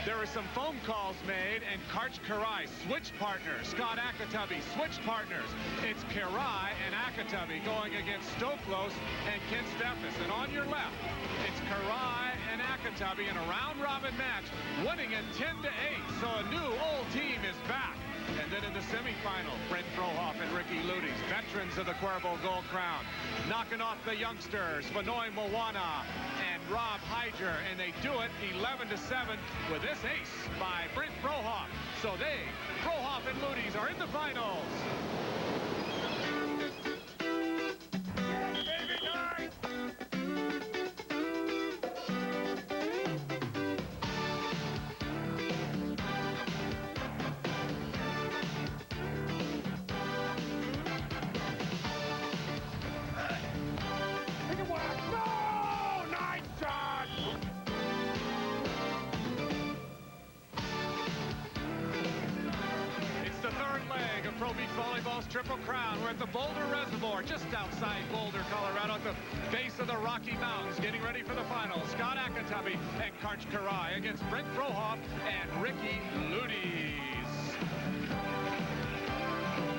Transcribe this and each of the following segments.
There were some phone calls made, and Karai switch partners. Scott Ayakatubby switch partners. It's Karai and Akatobi going against Stoklos and Kent Steffes. And on your left, it's Karai and Akatobi in a round-robin match, winning it 10-8. So a new old team is back. And then in the semifinal, Brent Frohoff and Luyties, veterans of the Cuervo Gold Crown, knocking off the youngsters, Vanoy Moana and Rob Hyger, and they do it 11-7 with this ace by Brent Frohoff. So they, Frohoff and Luyties, are in the finals. Pro Beach Volleyball's Triple Crown. We're at the Boulder Reservoir, just outside Boulder, Colorado, at the base of the Rocky Mountains, getting ready for the final. Scott Ayakatubby and Karai against Brent Frohoff and Luyties.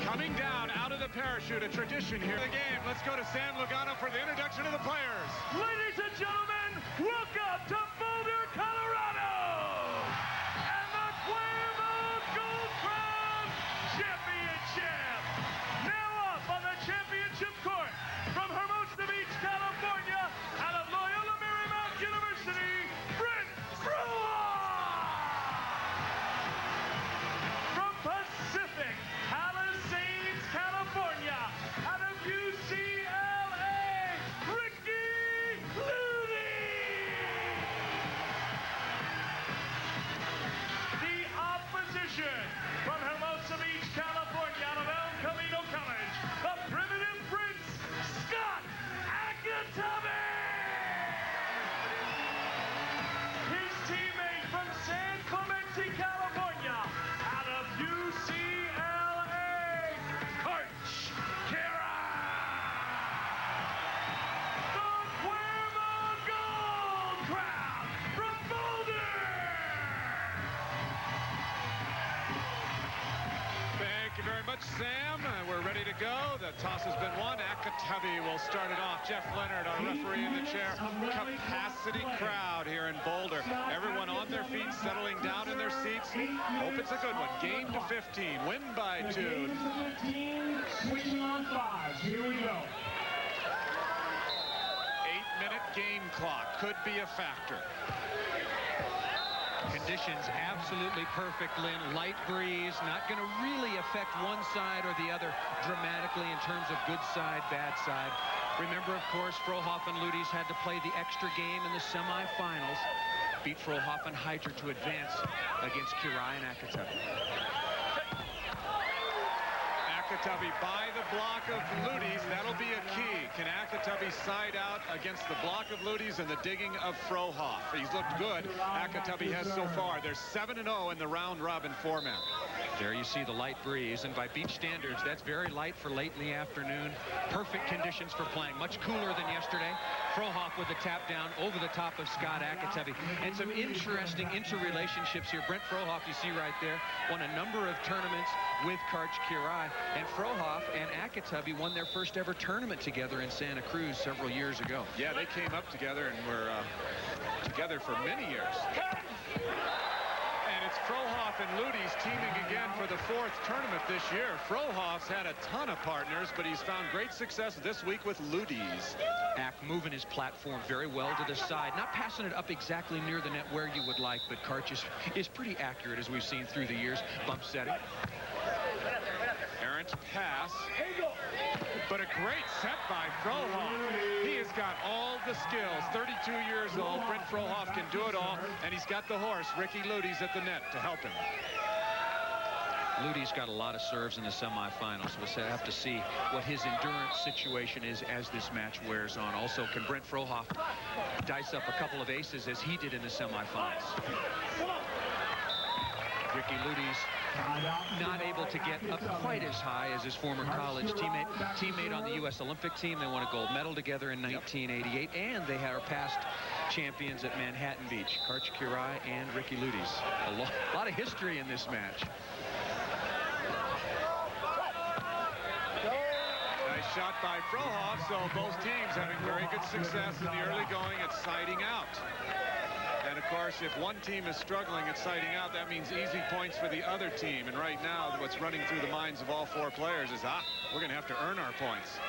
Coming down out of the parachute, a tradition here in the game. Let's go to Sam Lugano for the introduction of the players. Ladies and gentlemen, welcome to Boulder, Colorado, and the Cuervo Gold Crown Championship. Now up on the championship court from Hermosa Beach, California, out of Loyola Marymount University, Brent Frohoff. From Pacific Palisades, California, out of UCLA, Ludi. The opposition from Hermosa Beach, California, out of El Camino College, the primitive prince, Scott Ayakatubby. His teammate from San Clemente, California, out of UCLA, Karai. The Cuervo Gold Crown from Boulder. Thank you very much, Sam. We're ready to go. The toss has been won. Akatobi will start it off. Jeff Leonard, our referee in the chair. Capacity crowd here in Boulder. Everyone on their feet, settling down in their seats. Hope it's a good one. Game to 15. Win by 2. Switching on 5. Here we go. 8-minute game clock. Could be a factor. Conditions absolutely perfect, Lynn. Light breeze, not going to really affect one side or the other dramatically in terms of good side, bad side. Remember, of course, Frohoff and Luyties had to play the extra game in the semifinals. Beat Frohoff and Hyger to advance against Karai and Akatobi. Akatobi by the block of Luyties. That'll be a key. Can Akatobi side out against the block of Luyties and the digging of Frohoff? He's looked good. Akatobi has so far. They're 7-0 in the round-robin format. There you see the light breeze, and by beach standards, that's very light for late in the afternoon. Perfect conditions for playing. Much cooler than yesterday. Frohoff with the tap down over the top of Scott Ayakatubby. And some interesting interrelationships here. Brent Frohoff, you see right there, won a number of tournaments with Karai. And Frohoff and Akatobi won their first ever tournament together in Santa Cruz several years ago. Yeah, they came up together and were together for many years. And it's Frohoff and Luyties teaming again for the 4th tournament this year. Frohoff's had a ton of partners, but he's found great success this week with Luyties. Ak moving his platform very well to the side, not passing it up exactly near the net where you would like, but Karch is pretty accurate, as we've seen through the years. Bump setting. Errant pass, but a great set by Frohoff. He has got all the skills. 32 years old, Brent Frohoff can do it all, and he's got the horse, Luyties, at the net to help him. Luyties got a lot of serves in the semifinals. We'll have to see what his endurance situation is as this match wears on. Also, can Brent Frohoff dice up a couple of aces as he did in the semifinals? Luyties not able to get up quite as high as his former college teammate on the U.S. Olympic team. They won a gold medal together in 1988, and they are past champions at Manhattan Beach, Karai and Luyties. A lot of history in this match. Nice shot by Frohoff, so both teams having very good success in the early going at siding out. And of course, if one team is struggling at siding out, that means easy points for the other team. And right now, what's running through the minds of all four players is, we're going to have to earn our points.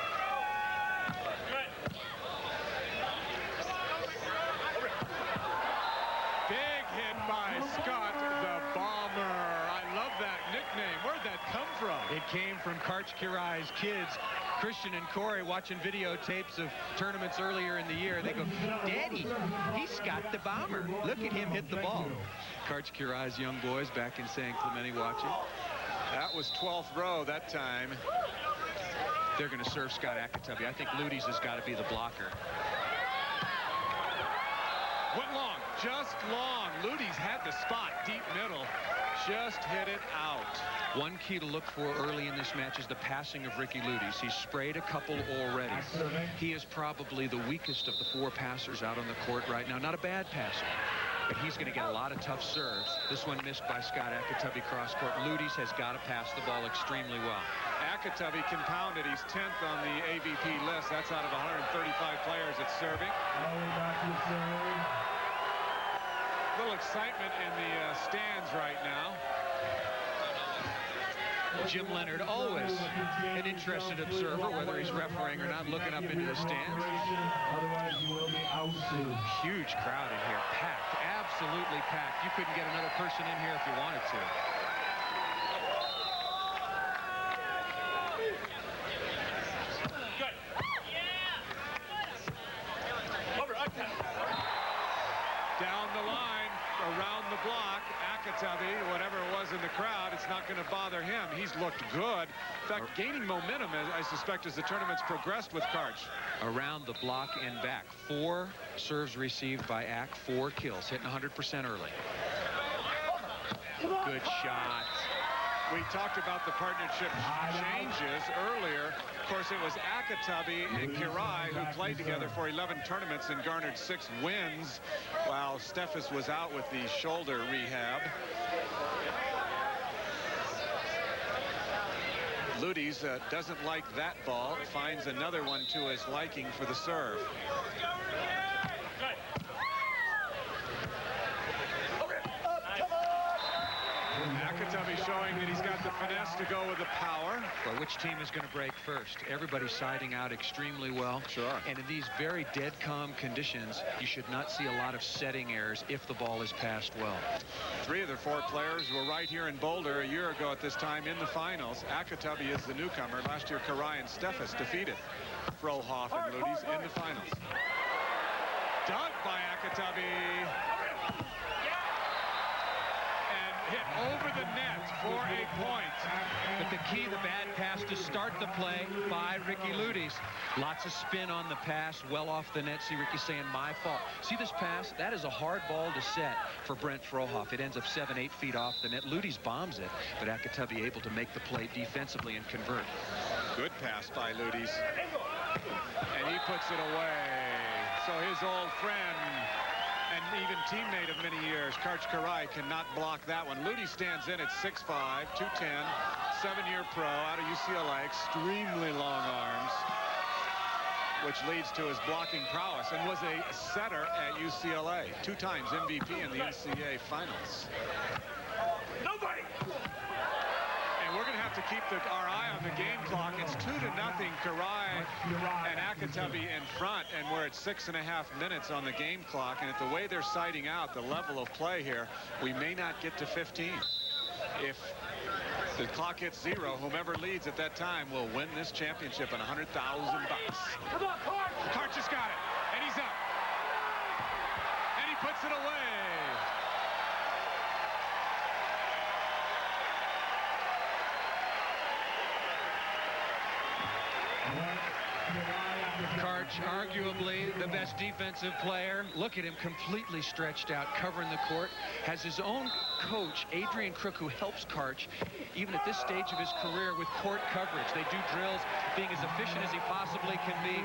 Big hit by Scott, the Bomber. I love that nickname. Where'd that come from? It came from Karai's kids, Christian and Corey, watching videotapes of tournaments earlier in the year. They go, Daddy, he's Scott the Bomber. Look at him hit the ball. Karai's young boys back in San Clemente watching. That was 12th row that time. They're going to serve Scott Akatobi. I think Luyties has got to be the blocker. Went long, just long. Luyties had the spot, deep middle. Just hit it out. One key to look for early in this match is the passing of Luyties. He's sprayed a couple already. He is probably the weakest of the four passers out on the court right now. Not a bad passer, but he's going to get a lot of tough serves. This one missed by Scott Akatobi cross court. Luyties has got to pass the ball extremely well. Akatobi compounded. He's 10th on the AVP list. That's out of 135 players at serving. A little excitement in the stands right now. Jim Leonard, always an interested observer, whether he's refereeing or not, looking up into the stands. Huge crowd in here, packed, absolutely packed. You couldn't get another person in here if you wanted to. Down the line, around the block, Akatobi, whatever it was in the crowd, it's not going to bother him. He's looked good. In fact, gaining momentum, I suspect, as the tournament's progressed with Karch. Around the block and back. 4 serves received by Ak, 4 kills, hitting 100% early. Good shot. We talked about the partnership changes earlier. Of course, it was Ayakatubby and Karai who played together for 11 tournaments and garnered 6 wins, while Steffes was out with the shoulder rehab. Luyties doesn't like that ball, finds another one to his liking for the serve. Akatobi showing that he's got the finesse to go with the power. Well, which team is going to break first? Everybody's siding out extremely well. Sure. And in these very dead calm conditions, you should not see a lot of setting errors if the ball is passed well. 3 of the 4 players were right here in Boulder a year ago at this time in the finals. Akatobi is the newcomer. Last year, Karai and Steffes defeated Frohoff and Ludi in the finals. Dunk by Akatobi. Hit over the net for a point. But the key, the bad pass to start the play by Luyties. Lots of spin on the pass, well off the net. See Ricky saying, my fault. See this pass? That is a hard ball to set for Brent Frohoff. It ends up 7-8 feet off the net. Luyties bombs it, but Akatobi able to make the play defensively and convert. Good pass by Luyties. And he puts it away. So his old friend and even teammate of many years, Karai, cannot block that one. Ludi stands in at 6'5", 210, 7-year pro out of UCLA, extremely long arms, which leads to his blocking prowess, and was a setter at UCLA, 2 times MVP in the NCAA finals. Nobody! And we're going to have to keep our eye on the game clock. It's 2-0, Karai and Akatobi in front, and we're at 6.5 minutes on the game clock. And at the way they're siding out, the level of play here, we may not get to 15. If the clock hits 0, whomever leads at that time will win this championship and $100,000. Come on, Karch has got it, and he's up. And he puts it away. Karch Karch, arguably the best defensive player. Look at him completely stretched out, covering the court. Has his own coach, Adrian Crook, who helps Karch, even at this stage of his career, with court coverage. They do drills, being as efficient as he possibly can be,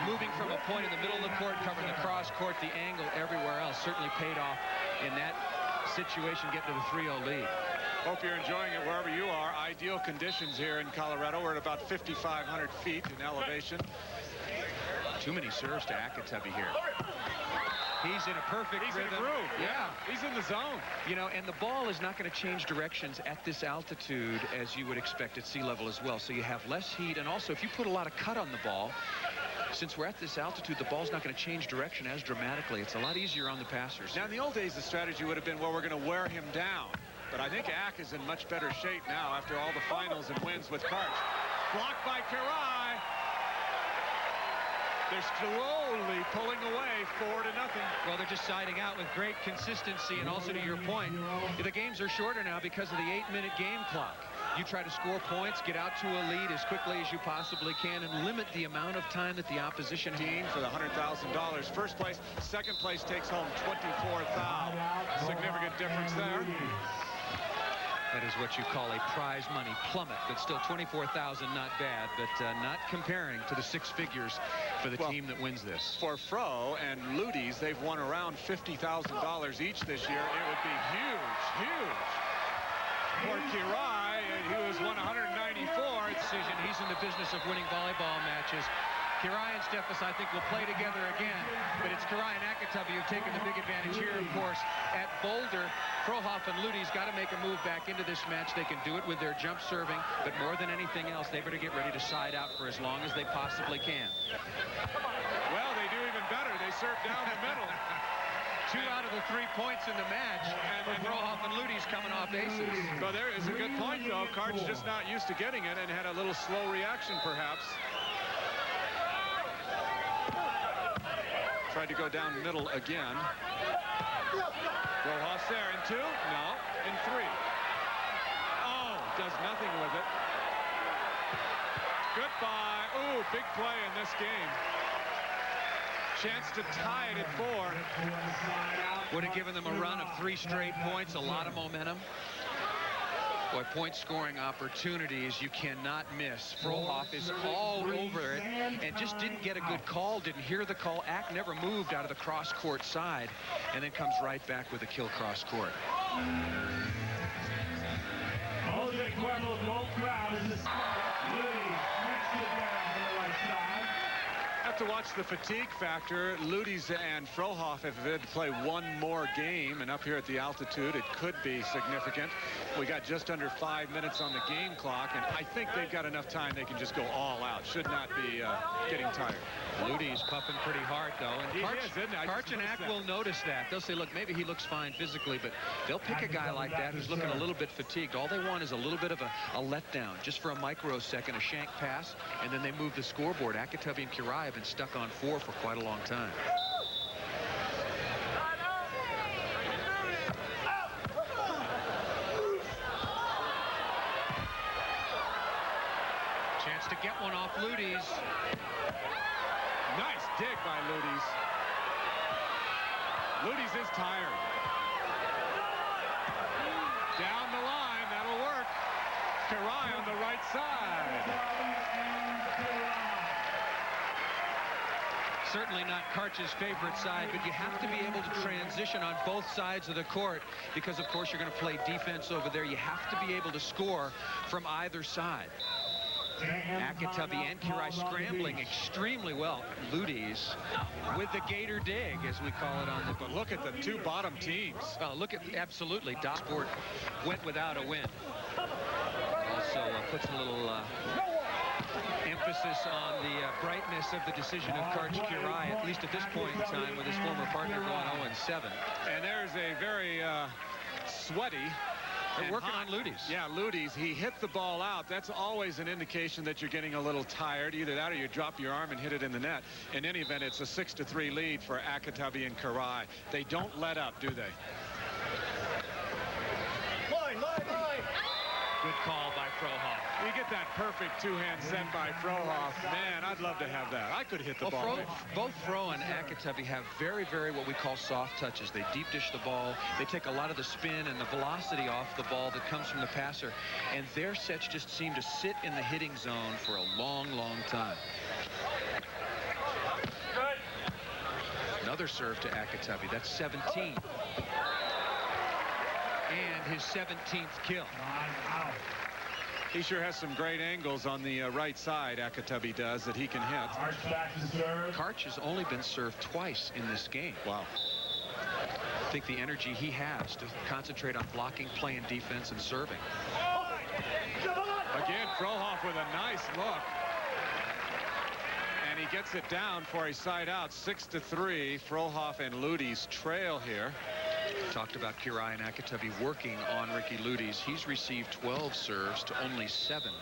moving from a point in the middle of the court, covering the cross court, the angle, everywhere else. Certainly paid off in that situation, getting to the 3-0 lead. Hope you're enjoying it wherever you are. Ideal conditions here in Colorado. We're at about 5,500 feet in elevation. Too many serves to Akatobi here. He's in a perfect rhythm. In a groove. Yeah. He's in the zone. You know, and the ball is not going to change directions at this altitude as you would expect at sea level as well. So you have less heat. And also, if you put a lot of cut on the ball, since we're at this altitude, the ball's not going to change direction as dramatically. It's a lot easier on the passers. Now, in the old days, the strategy would have been, well, we're going to wear him down. But I think Ak is in much better shape now after all the finals and wins with Karch. Blocked by Karai. They're slowly pulling away 4-0. Well, they're just siding out with great consistency, and also to your point, the games are shorter now because of the 8-minute game clock. You try to score points, get out to a lead as quickly as you possibly can, and limit the amount of time that the opposition has. For the $100,000. First place, second place takes home $24,000. Significant difference there. That is what you call a prize money plummet, but still $24,000, not bad, but not comparing to the 6 figures for the team that wins this. For Fro and Luyties, they've won around $50,000 each this year. It would be huge, huge. For Karai, who has won 194. Decision. He's in the business of winning volleyball matches. Karai and Steffes, I think, will play together again, but it's Karai and Akatobi who've taken the big advantage here, of course, at Boulder. Frohoff and Ludi's got to make a move back into this match. They can do it with their jump serving, but more than anything else, they better get ready to side out for as long as they possibly can. Well, they do even better. They serve down the middle. 2 out of the 3 points in the match, and Frohoff and Ludi's coming off aces. Well, there is a good point, though. Karch just not used to getting it and had a little slow reaction, perhaps. Tried to go down the middle again. Frohoff's there in 2. No, in 3. Oh, does nothing with it. Goodbye. Ooh, big play in this game. Chance to tie it at 4. Would have given them a run of 3 straight points, a lot of momentum. Boy, point scoring opportunities you cannot miss. Frohoff is all over it and just didn't get a good call, didn't hear the call. Ak never moved out of the cross court side and then comes right back with a kill cross court. Have to watch the fatigue factor. Luyties and Frohoff have had to play 1 more game, and up here at the altitude, it could be significant. We got just under 5 minutes on the game clock, and I think they've got enough time they can just go all out. Should not be getting tired. Luyties puffing pretty hard, though, and Karch and Ak will notice that. They'll say, look, maybe he looks fine physically, but they'll pick a guy like that who's looking a little bit fatigued. All they want is a little bit of a letdown, just for a microsecond, a shank pass, and then they move the scoreboard. Akatobi and Karai have been stuck on 4 for quite a long time. Chance to get one off Luyties. Nice dig by Luyties. Luyties is tired. Down the line, that'll work. Karai on the right side. Certainly not Karch's favorite side, but you have to be able to transition on both sides of the court because, of course, you're going to play defense over there. You have to be able to score from either side. Akatobi and Karai scrambling extremely well. Luyties with the gator dig, as we call it on the... But look at the 2 bottom teams. Look at, absolutely, Sport went without a win. Also puts a little... emphasis on the brightness of the decision of Karch Karai, at least at this point in time, with his former partner going 0-7. And there's a very sweaty... They're working on Luyties. Yeah, Luyties. He hit the ball out. That's always an indication that you're getting a little tired. Either that or you drop your arm and hit it in the net. In any event, it's a 6-3 lead for Akatobi and Karai. They don't let up, do they? Line. Good call by Frohoff. You get that perfect two-hand set by Frohoff. Man, I'd love to have that. I could hit the ball. Both Fro and Akatobi have very, what we call soft touches. They deep dish the ball. They take a lot of the spin and the velocity off the ball that comes from the passer. And their sets just seem to sit in the hitting zone for a long, long time. Another serve to Akatobi. That's 17. And his 17th kill. He sure has some great angles on the right side, Ayakatubby does, that he can hit. Karch has only been served twice in this game. Wow. I think the energy he has to concentrate on blocking, playing defense, and serving. Again, Frohoff with a nice look. And he gets it down for a side out, 6-3. Frohoff and Ludi's trail here. Talked about Karai and Akatobi working on Ricky Luyties. He's received 12 serves to only 7.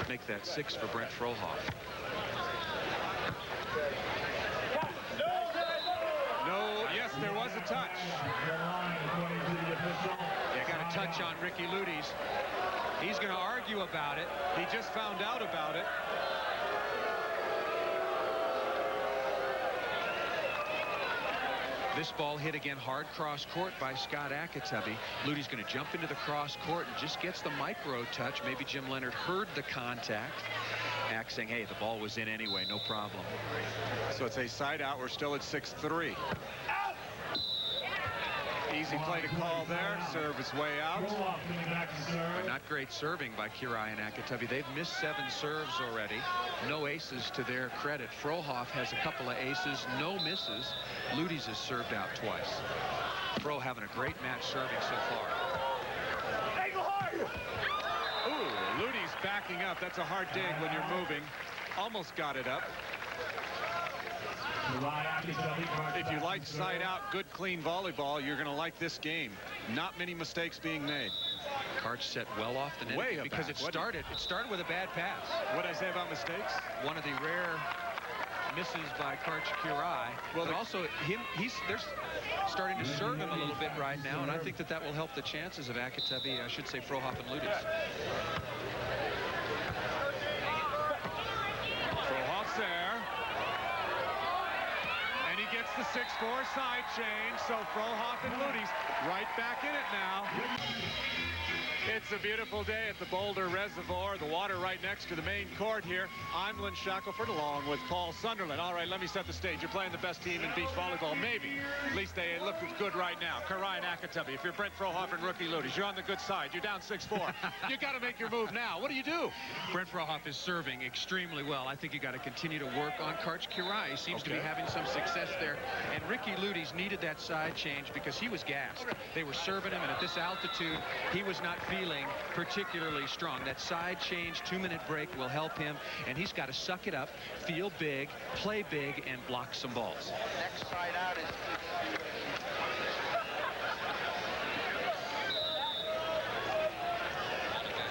Make that 6 for Brent Frohoff. No, yes, there was a touch. They got a touch on Ricky Luyties. He's going to argue about it. He just found out about it. This ball hit again hard cross court by Scott Ayakatubby. Ludi's going to jump into the cross court and just gets the micro touch. Maybe Jim Leonard heard the contact. Ack saying, hey, the ball was in anyway, no problem. So it's a side out. We're still at 6-3. Easy play to call there. Serve is way out. But not great serving by Karai and Akatobi. They've missed 7 serves already. No aces to their credit. Frohoff has a couple of aces, no misses. Luyties has served out twice. Fro having a great match serving so far. Ooh, Luyties backing up. That's a hard dig when you're moving. Almost got it up. If you like side out, good clean volleyball, you're going to like this game. Not many mistakes being made. Karch set well off the net because it started with a bad pass. What did I say about mistakes? One of the rare misses by Karch Karai. Well, also they're starting to serve him a little bit right now, and I think that will help the chances of Ayakatubby, I should say Frohoff and Luyties. Frohoff's there. And he gets the 6-4 side change, so Frohoff and Luyties right back in it now. It's a beautiful day at the Boulder Reservoir, the water right next to the main court here. I'm Lynn Shackelford along with Paul Sunderland. All right, let me set the stage. You're playing the best team in beach volleyball, maybe. At least they look good right now. Karai and Akatobi. If you're Brent Frohoff and Ricky Luyties, you're on the good side. You're down 6-4. You got to make your move now. What do you do? Brent Frohoff is serving extremely well. I think you got to continue to work on Karch Karai. He seems to be having some success there. And Ricky Luyties needed that side change because he was gassed. They were serving him, and at this altitude, he was not feeling particularly strong. That side change, 2-minute break will help him, and he's got to suck it up, feel big, play big, and block some balls. Next side out is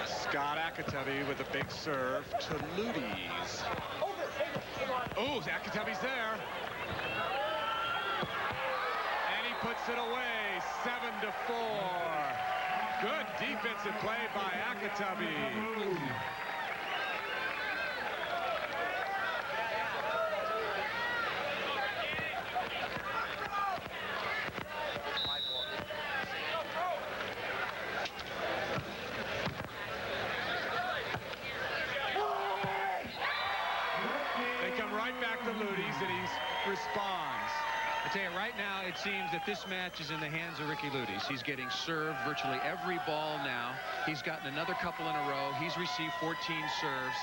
Scott Ayakatubby with a big serve to Luyties. Oh, Akatubby's there. And he puts it away, 7-4. Good defensive play by Ayakatubby. They come right back to Luyties, and he responds. I tell you, right now, it seems that this match is in the hands of Ricky Luyties. He's getting served virtually every ball now. He's gotten another couple in a row. He's received 14 serves.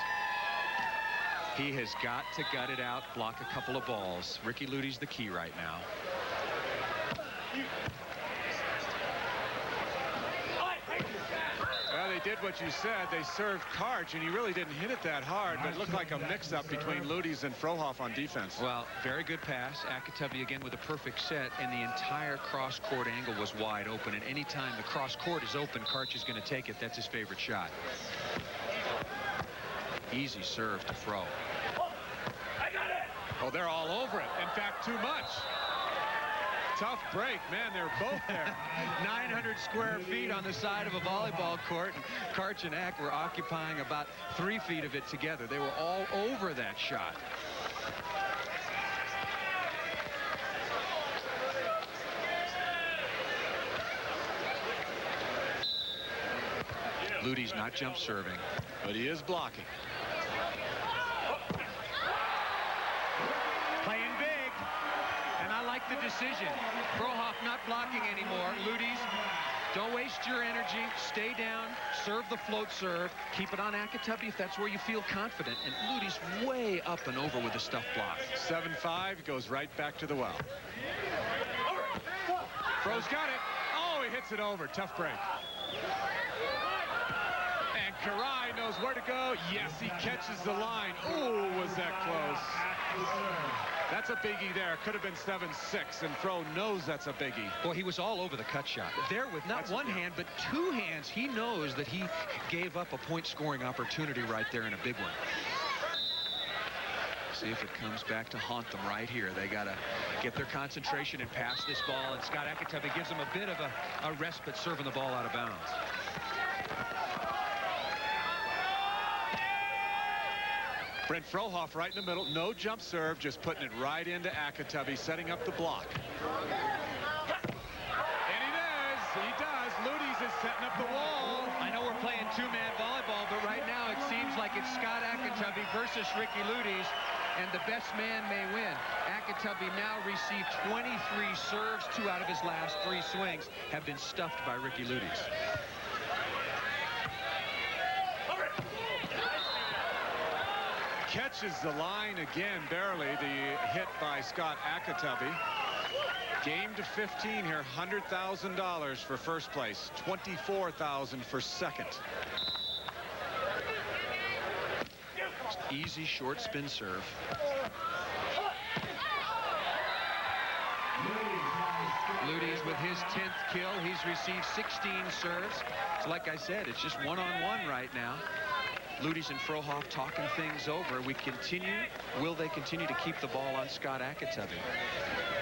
He has got to gut it out, block a couple of balls. Ricky Luyties the key right now. Well, they did what you said. They served Karch, and he really didn't hit it that hard, but it looked like a mix-up between Luyties and Frohoff on defense. Well, very good pass. Ayakatubby again with a perfect set, and the entire cross-court angle was wide open. And any time the cross-court is open, Karch is going to take it. That's his favorite shot. Easy serve to Fro. Oh, they're all over it. In fact, too much. Tough break, man. They're both there. 900 square feet on the side of a volleyball court. And Karch and Ak were occupying about 3 feet of it together. They were all over that shot. Ludi's not jump serving, but he is blocking. Playing big, and I like the decision. Frohoff not blocking anymore. Luyties, don't waste your energy. Stay down, serve the float serve. Keep it on Akatobi if that's where you feel confident. And Luyties way up and over with the stuff block. 7-5 goes right back to the well. Fro's got it. Oh, he hits it over. Tough break. And Karai knows where to go. Yes, he catches the line. Ooh, was that close. That's a biggie there. Could have been 7-6, and Fro knows that's a biggie. Well, he was all over the cut shot. There with not one hand, but 2 hands. He knows that he gave up a point-scoring opportunity right there in a big one. See if it comes back to haunt them right here. They got to get their concentration and pass this ball, and Scott Ayakatubby gives them a bit of a respite serving the ball out of bounds. Brent Frohoff right in the middle. No jump serve, just putting it right into Akatobi, setting up the block. And he does. He does. Luyties is setting up the wall. I know we're playing 2-man volleyball, but right now it seems like it's Scott Akatobi versus Ricky Luyties, and the best man may win. Akatobi now received 23 serves. 2 out of his last 3 swings have been stuffed by Ricky Luyties. Catches the line again, barely. The hit by Scott Ayakatubby. Game to 15 here. $100,000 for first place. $24,000 for second. Easy short spin serve. Luyties with his 10th kill. He's received 16 serves. So like I said, it's just one-on-one right now. Luyties and Frohoff talking things over. We continue. Will they continue to keep the ball on Scott Ayakatubby?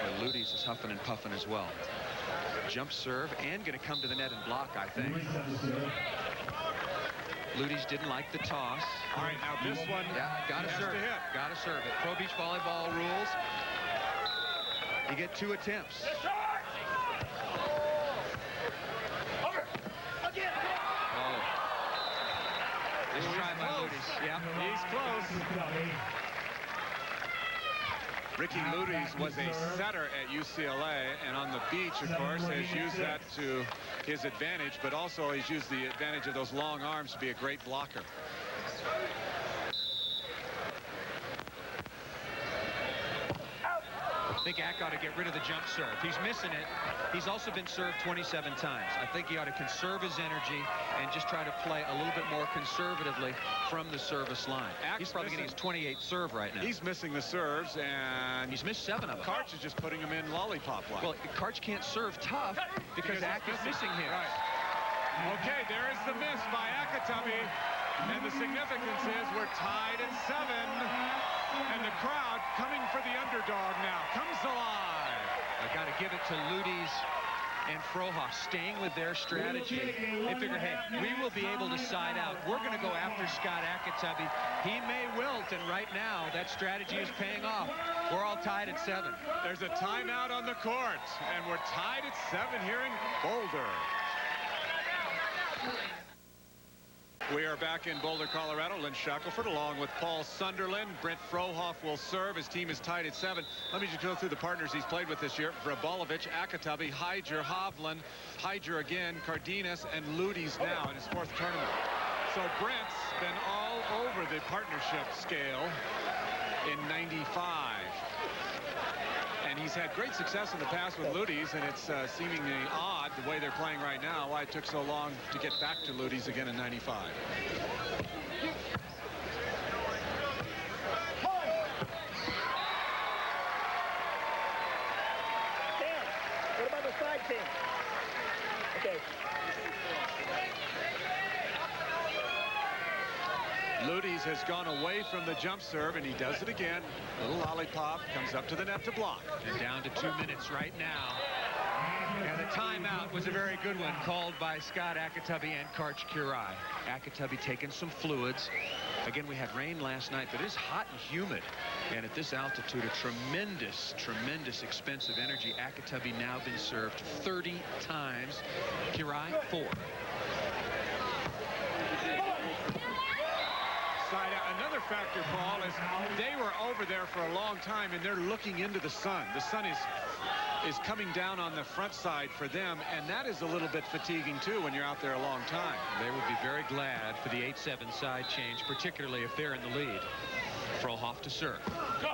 Well, Luyties is huffing and puffing as well. Jump serve and going to come to the net and block, I think. Luyties didn't like the toss. All right, now this one. Yeah, got to serve it. Got to serve it. Pro Beach volleyball rules. You get 2 attempts. Nice try by Luyties. Yeah, he's close. Ricky Luyties was a setter at UCLA, and on the beach, of course, has used that to his advantage, but also he's used the advantage of those long arms to be a great blocker. I think Ak ought to get rid of the jump serve. He's missing it. He's also been served 27 times. I think he ought to conserve his energy and just try to play a little bit more conservatively from the service line. He's probably getting his 28th serve right now. He's missing the serves, and he's missed 7 of them. Karch is just putting him in lollipop line. Well, Karch can't serve tough because Ak is missing him. Right. Okay, there is the miss by Akatobi, and the significance is we're tied at 7. And the crowd coming for the underdog now comes alive. I got to give it to Luyties and Frohoff, staying with their strategy. They figure, hey, we will be able to side out. We're going to go after Scott Ayakatubby. He may wilt, and right now that strategy is paying off. We're all tied at 7. There's a timeout on the court, and we're tied at 7 here in Boulder. We are back in Boulder, Colorado. Lynn Shackelford along with Paul Sunderland. Brent Frohoff will serve. His team is tied at 7. Let me just go through the partners he's played with this year. Vrabolovich, Akatobi, Hyger, Hovland, Hyger again, Cardenas, and Luyties now in his 4th tournament. So Brent's been all over the partnership scale in 95. And he's had great success in the past with Luyties, and it's seemingly odd the way they're playing right now, why it took so long to get back to Luyties again in 95. What about the side team? Okay. Luyties has gone away from the jump serve, and he does it again. Little lollipop comes up to the net to block. And down to 2 minutes right now. And the timeout was a very good one, called by Scott Ayakatubby and Karch Karai. Akatobi taking some fluids. Again, we had rain last night, but it's hot and humid. And at this altitude, a tremendous, tremendous expensive energy. Ayakatubby now been served 30 times. Karai, 4. Another factor, Paul, is they were over there for a long time, and they're looking into the sun. The sun is coming down on the front side for them, and that is a little bit fatiguing too when you're out there a long time. They would be very glad for the 8-7 side change, particularly if they're in the lead. Frohoff to serve. Go.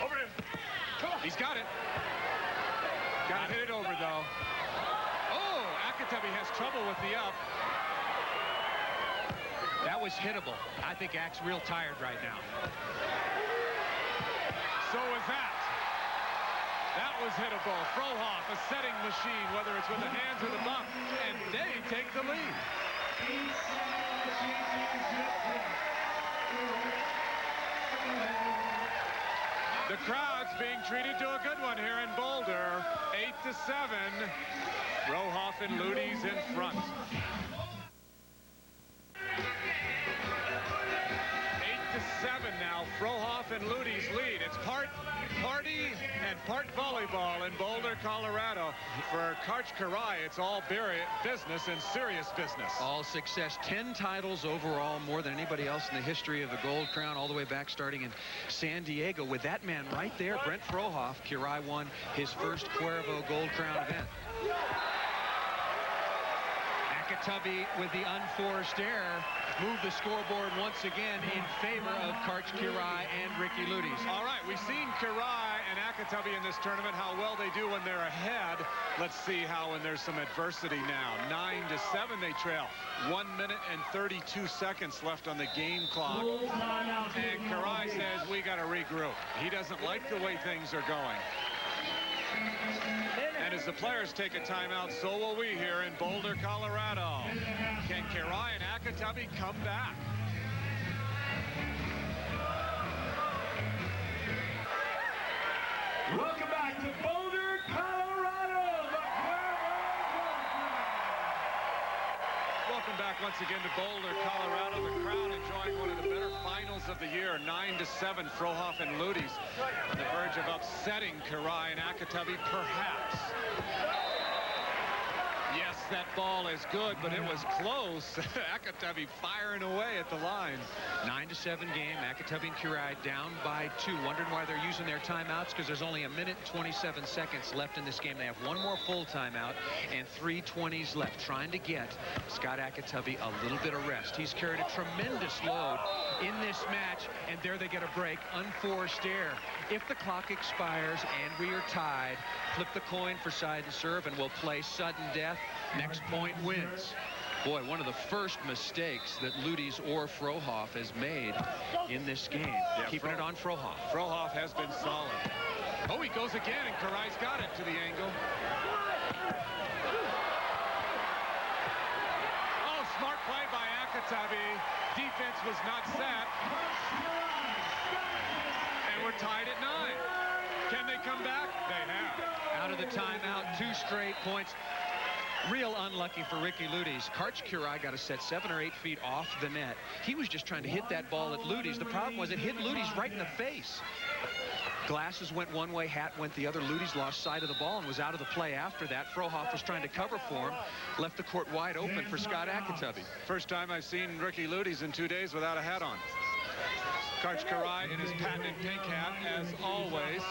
Over him. He's got it. Got to hit it over, though. Oh, Ayakatubby has trouble with the up. That was hittable. I think Ak's real tired right now. So was that. That was hittable. Frohoff, a setting machine, whether it's with the hands or the bump, and they take the lead. The crowd's being treated to a good one here in Boulder. 8-7. Frohoff and Ludi's in front. 8-7 now. Frohoff and Ludi's lead. It's part party and part volleyball in Boulder, Colorado. For Karch Karai, it's all business and serious business. All success. 10 titles overall, more than anybody else in the history of the Gold Crown, all the way back starting in San Diego. With that man right there, Brent Frohoff, Karai won his first Cuervo Gold Crown event. Akatobi with the unforced error moved the scoreboard once again in favor of Karch Karai and Ricky Luyties. All right, we've seen Karai and Akatobi in this tournament, how well they do when they're ahead. Let's see how when there's some adversity now. 9-7 they trail. 1 minute and 32 seconds left on the game clock. And Karai says, we got to regroup. He doesn't like the way things are going. And as the players take a timeout, so will we here in Boulder, Colorado. Can Karai and Akatobi come back? Welcome back to Boulder, Colorado. Welcome back once again to Boulder, Colorado. The crowd enjoying one of the better finals of the year. 9-7, Frohoff and Luyties on the verge of upsetting Karai and Akatobi, perhaps. Yes, that ball is good, but it was close. Akatobi firing away at the line. 9-7 game. Akatobi and Karai down by 2. Wondering why they're using their timeouts, because there's only 1 minute 27 seconds left in this game. They have one more full timeout and 3 20s left, trying to get Scott Akatobi a little bit of rest. He's carried a tremendous load in this match, and there they get a break. Unforced error. If the clock expires and we are tied, flip the coin for side and serve, and we'll play sudden death. Next point wins. Boy, one of the first mistakes that Luyties or Frohoff has made in this game. Yeah, Keeping it on Frohoff. Frohoff has been solid. Oh, he goes again, and Karai's got it to the angle. Oh, smart play by Akatobi. Defense was not set. And we're tied at 9. Can they come back? They have. Out of the timeout, 2 straight points. Real unlucky for Ricky Luyties. Karch Karai got a set 7 or 8 feet off the net. He was just trying to hit that ball at Luyties. The problem was it hit Luyties right in the face. Glasses went one way, hat went the other. Luyties lost sight of the ball and was out of the play after that. Frohoff was trying to cover for him. Left the court wide open for Scott Akatobi. First time I've seen Ricky Luyties in 2 days without a hat on. Karch Karai in his patented pink hat, as always.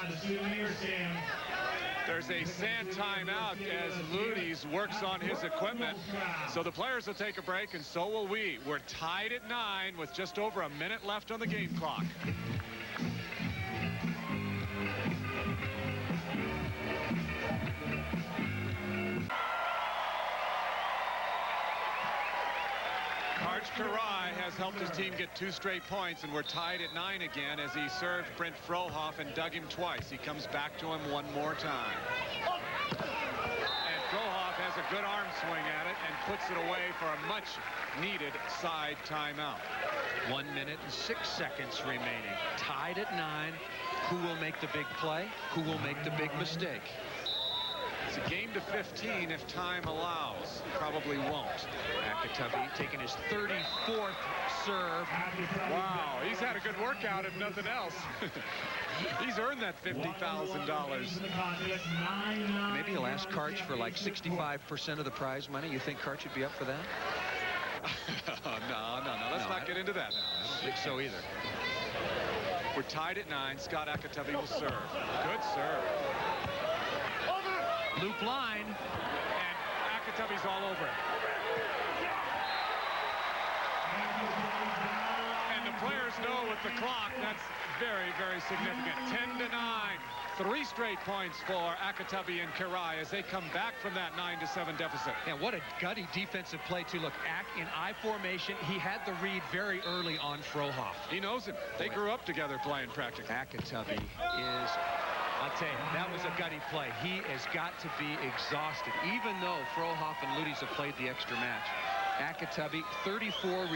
There's a sand timeout as Luyties works on his equipment. So the players will take a break, and so will we. We're tied at 9 with just over a minute left on the game clock. Karch Karai has helped his team get 2 straight points, and we're tied at 9 again as he served Brent Frohoff and dug him twice. He comes back to him one more time. And Frohoff has a good arm swing at it, and puts it away for a much-needed side timeout. 1 minute and 6 seconds remaining. Tied at 9. Who will make the big play? Who will make the big mistake? It's a game to 15 if time allows. Probably won't. Akatobi taking his 34th serve. Wow, he's had a good workout if nothing else. He's earned that $50,000. Maybe he'll ask Karch for like 65% of the prize money. You think Karch would be up for that? No. Let's not get into that. I don't think so either. We're tied at 9. Scott Ayakatubby will serve. Good serve. Loop line. And Akatubby's all over it. And the players know with the clock that's very, very significant. 10 to 9. 3 straight points for Akatubby and Karai as they come back from that 9-7 deficit. And what a gutty defensive play, too. Look, Ak in I formation. He had the read very early on Frohoff. He knows him. They grew up together playing practically. Akatobi is, I'll tell you, that was a gutty play. He has got to be exhausted, even though Frohoff and Luyties have played the extra match. Akatobi, 34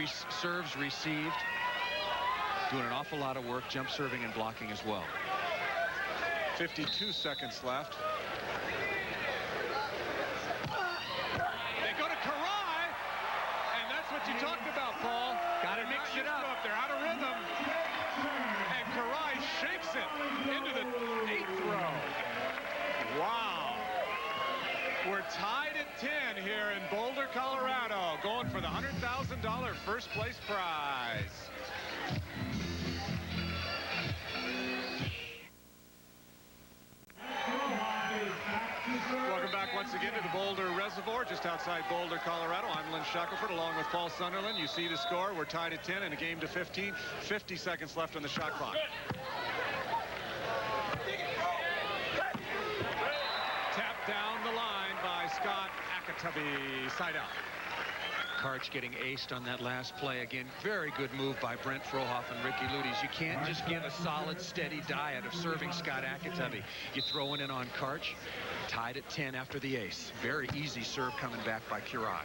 serves received. Doing an awful lot of work, jump serving and blocking as well. 52 seconds left. They go to Karai, and that's what you talked about, Paul. Got to mix it up. They're out of rhythm. And Karai shakes it into the 8th row. Wow. We're tied at 10 here in Boulder, Colorado, going for the $100,000 first place prize. Welcome back once again to the Boulder Reservoir, just outside Boulder, Colorado. I'm Lynn Shackelford along with Paul Sunderland. You see the score. We're tied at 10 in a game to 15. 50 seconds left on the shot clock. Tapped down the line by Scott Ayakatubby. Side out. Karch getting aced on that last play. Again, very good move by Brent Frohoff and Ricky Luyties. You can't just give a solid, steady diet of serving Scott Ayakatubby. You throw it in on Karch. Tied at 10 after the ace. Very easy serve coming back by Karai.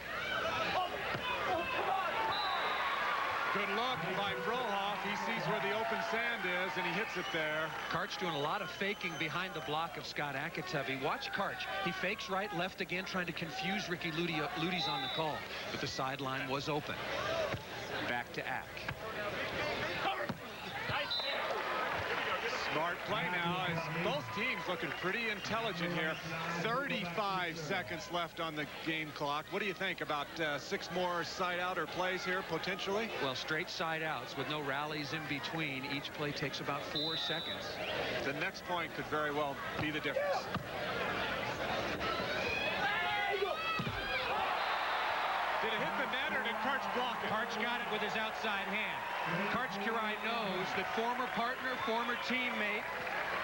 Good look by Frohoff. He sees where the open sand is, and he hits it there. Karch doing a lot of faking behind the block of Scott Ayakatubby. Watch Karch. He fakes right, left again, trying to confuse Ricky Luyties on the call. But the sideline was open. Back to Ak. Smart play now as both teams looking pretty intelligent here. 35 seconds left on the game clock. What do you think about 6 more side-outer plays here, potentially? Well, straight side-outs with no rallies in between. Each play takes about 4 seconds. The next point could very well be the difference. Did it hit the net or did Karch block it? Karch got it with his outside hand. Karch Karai knows that former partner, former teammate,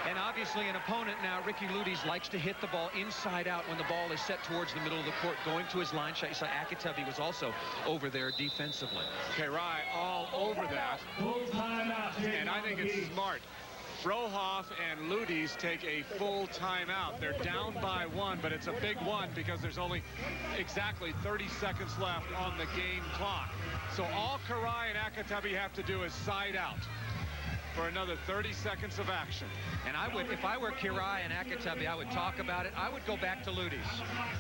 and obviously an opponent now, Ricky Luyties, likes to hit the ball inside out when the ball is set towards the middle of the court, going to his line shot. You saw Ayakatubby was also over there defensively. Karai all over that. And I think it's smart. Frohoff and Luyties take a full timeout. They're down by 1, but it's a big one because there's only exactly 30 seconds left on the game clock. So all Karai and Ayakatubby have to do is side out for another 30 seconds of action. And I would, if I were Karai and Akatobi, I would talk about it. I would go back to Luyties.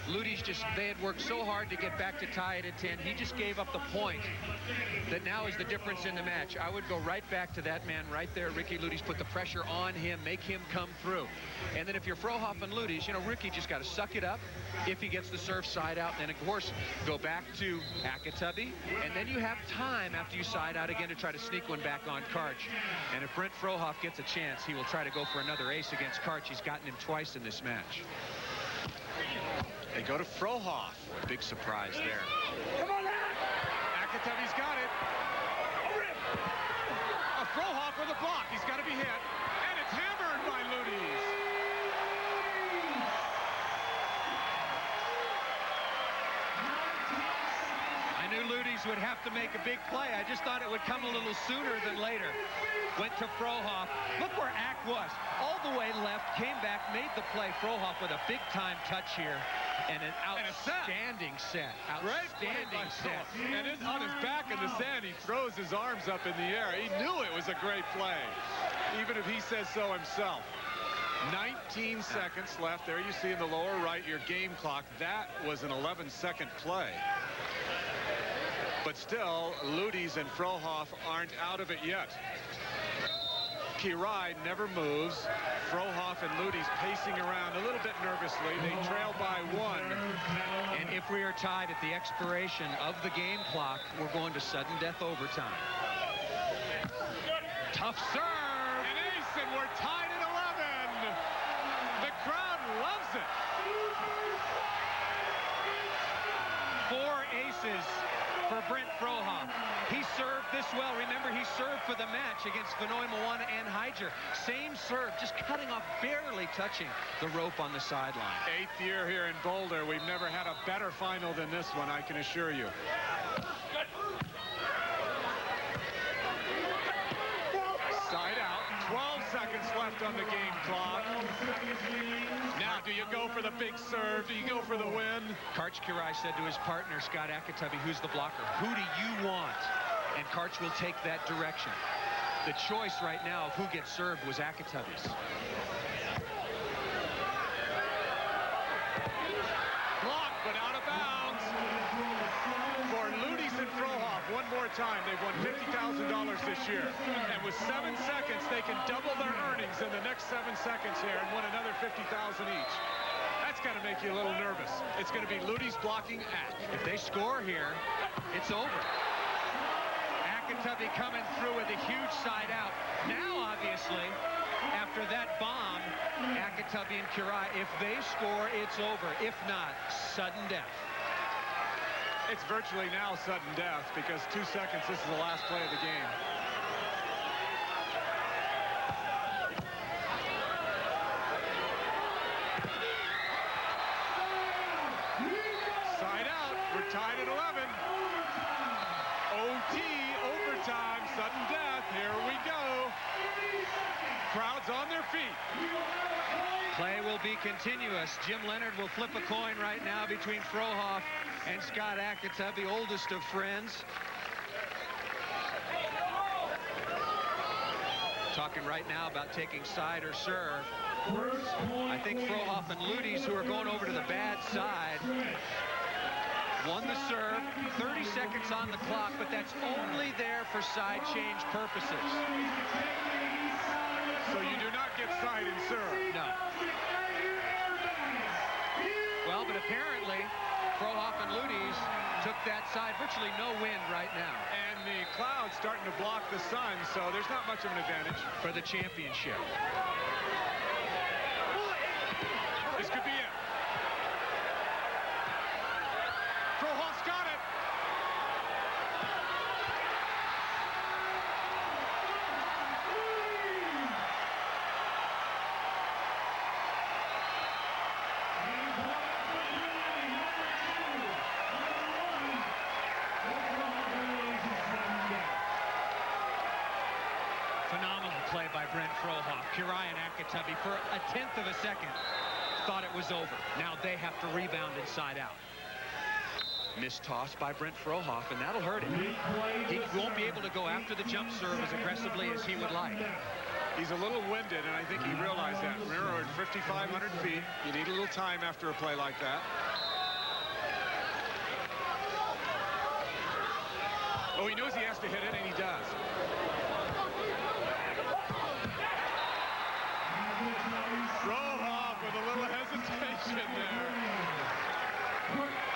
Luyties just, they had worked so hard to get back to tie it at 10. He just gave up the point that now is the difference in the match. I would go right back to that man right there, Ricky Luyties, put the pressure on him, make him come through. And then if you're Frohoff and Luyties, you know, Ricky just got to suck it up if he gets the serve side out. And, of course, go back to Ayakatubby. And then you have time after you side out again to try to sneak one back on Karch. And if Brent Frohoff gets a chance, he will try to go for another ace against Karch. He's gotten him twice in this match. They go to Frohoff. Big surprise there. Come on, Ayakatubby's got it. A Frohoff with a block. He's got to be hit. And it's hammered by Luyties. I knew Luyties would have to make a big play. I just thought it would come a little sooner than later. Went to Frohoff. Look where Ak was. All the way left, came back, made the play. Frohoff with a big-time touch here. And an outstanding set. Outstanding set. And then on his back in the sand, he throws his arms up in the air. He knew it was a great play, even if he says so himself. 19 seconds left. There you see in the lower right your game clock. That was an 11-second play. But still, Luyties and Frohoff aren't out of it yet. Karai never moves. Frohoff and Luyties pacing around a little bit nervously. They trail by 1. And if we are tied at the expiration of the game clock, we're going to sudden death overtime. Tough serve. An ace, and we're tied at 11. The crowd loves it. 4 aces for Brent Frohoff. He served this well. Remember, he served for the match against Vinoy Moana and Hyger. Same serve, just cutting off, barely touching the rope on the sideline. 8th year here in Boulder. We've never had a better final than this one, I can assure you. Side out. 12 seconds left on the game clock. Now, do you go for the big serve? Do you go for the win? Karch Karai said to his partner, Scott Ayakatubby, who's the blocker, who do you want? And Karch will take that direction. The choice right now of who gets served was Akatubby's. Blocked, but out of bounds. For Luyties and Frohoff, one more time, they've won $50,000 this year. And with 7 seconds, they can double their earnings in the next 7 seconds here and win another $50,000 each. That's got to make you a little nervous. It's going to be Luyties blocking Ak. If they score here, it's over. Ayakatubby coming through with a huge side out. Now, obviously, after that bomb, Ayakatubby and Karai, if they score, it's over. If not, sudden death. It's virtually now sudden death because 2 seconds, this is the last play of the game. Side out, we're tied at 11. OT, overtime, sudden death, here we go. Crowd's on their feet. Play will be continuous. Jim Leonard will flip a coin right now between Frohoff and Scott Ayakatubby, oldest of friends. Talking right now about taking side or serve. I think Frohoff and Luyties, who are going over to the bad side, won the serve. 30 seconds on the clock, but that's only there for side change purposes. So you do not get side and serve. No. Well, but apparently Frohoff and Luyties took that side. Virtually no wind right now. And the cloud's starting to block the sun, so there's not much of an advantage. For the championship. This could be it. Frohoff's got it. Phenomenal play by Brent Frohoff. Karai and Akatobi, for a 1/10 of a second, thought it was over. Now they have to rebound inside out. Missed toss by Brent Frohoff, and that'll hurt him. He won't be able to go after the jump serve as aggressively as he would like. He's a little winded, and I think he realized that. Remember, we're at 5,500 feet. You need a little time after a play like that. Oh, he knows he has to hit it, and he does. Frohoff with a little hesitation there.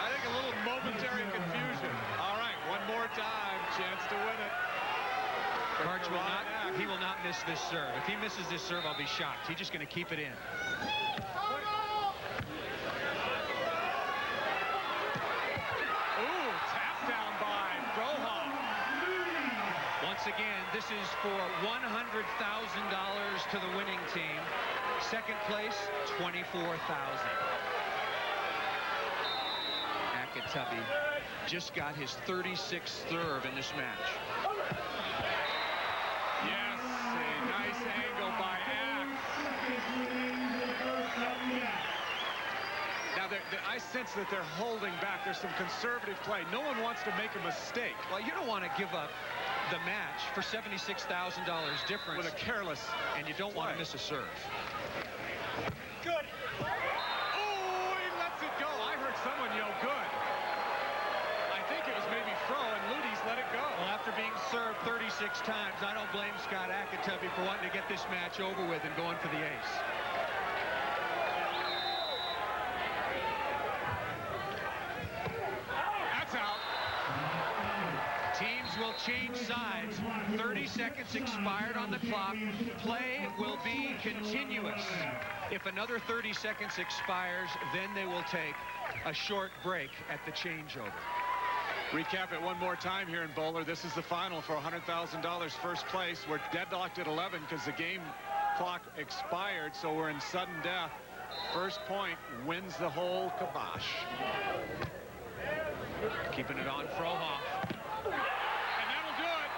I think a little momentary confusion. All right, one more time, chance to win it. Karch will not, he will not miss this serve. If he misses this serve, I'll be shocked. He's just going to keep it in. Ooh, tap down by Frohoff. Once again, this is for $100,000 to the winning team. Second place, $24,000. Akatobi just got his 36th serve in this match. Yes, a nice angle by Ak. Now, I sense that they're holding back. There's some conservative play. No one wants to make a mistake. Well, you don't want to give up the match for $76,000 difference With a careless and you don't want to miss a serve. Good. Oh, he lets it go. I heard someone yell good. I think it was maybe Fro and Luyties let it go. Well, after being served 36 times, I don't blame Scott Ayakatubby for wanting to get this match over with and going for the ace. That's out. Teams will change sides. 30 seconds expired on the clock. Play will be continuous. If another 30 seconds expires, then they will take a short break at the changeover. Recap it one more time here in Boulder. This is the final for $100,000 first place. We're deadlocked at 11 because the game clock expired, so we're in sudden death. First point wins the whole kibosh. Keeping it on Frohoff. And that'll do it.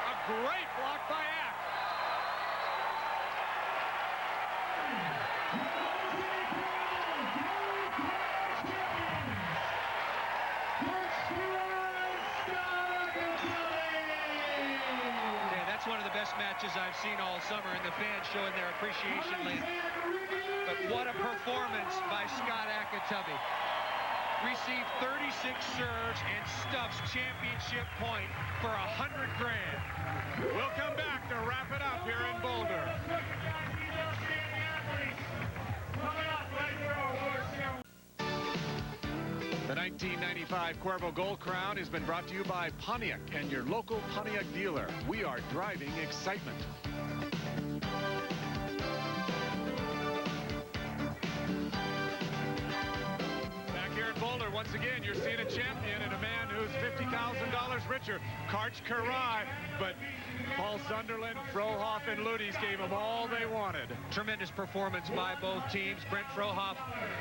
A great block by Ak. Yeah, that's one of the best matches I've seen all summer, and the fans showing their appreciation, Lynn. But what a performance by Scott Ayakatubby. Received 36 serves and stuffs championship point for $100 grand. We'll come back to wrap it up here in Boulder. The 1995 Cuervo Gold Crown has been brought to you by Pontiac and your local Pontiac dealer. We are driving excitement. Boulder, once again, you're seeing a champion and a man who's $50,000 richer, Karai, but Paul Sunderland, Frohoff, and Luyties gave them all they wanted. Tremendous performance by both teams. Brent Frohoff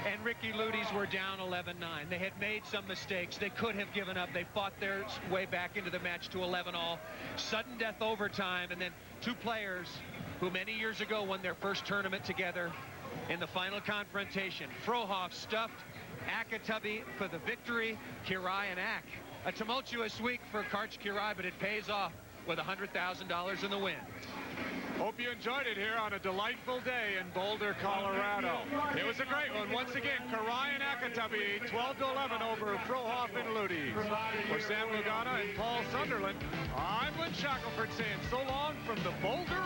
and Ricky Luyties were down 11-9. They had made some mistakes. They could have given up. They fought their way back into the match to 11-all. Sudden death overtime, and then two players who many years ago won their first tournament together in the final confrontation. Frohoff stuffed Ayakatubby for the victory. Karai and Ak. A tumultuous week for Karai, but it pays off with $100,000 in the win. Hope you enjoyed it here on a delightful day in Boulder, Colorado. It was a great one. Once again, Karai and Akatobi, 12-11 over Frohoff and Ludi. For Sam Lugana and Paul Sunderland, I'm Lynn Shackelford saying so long from the Boulder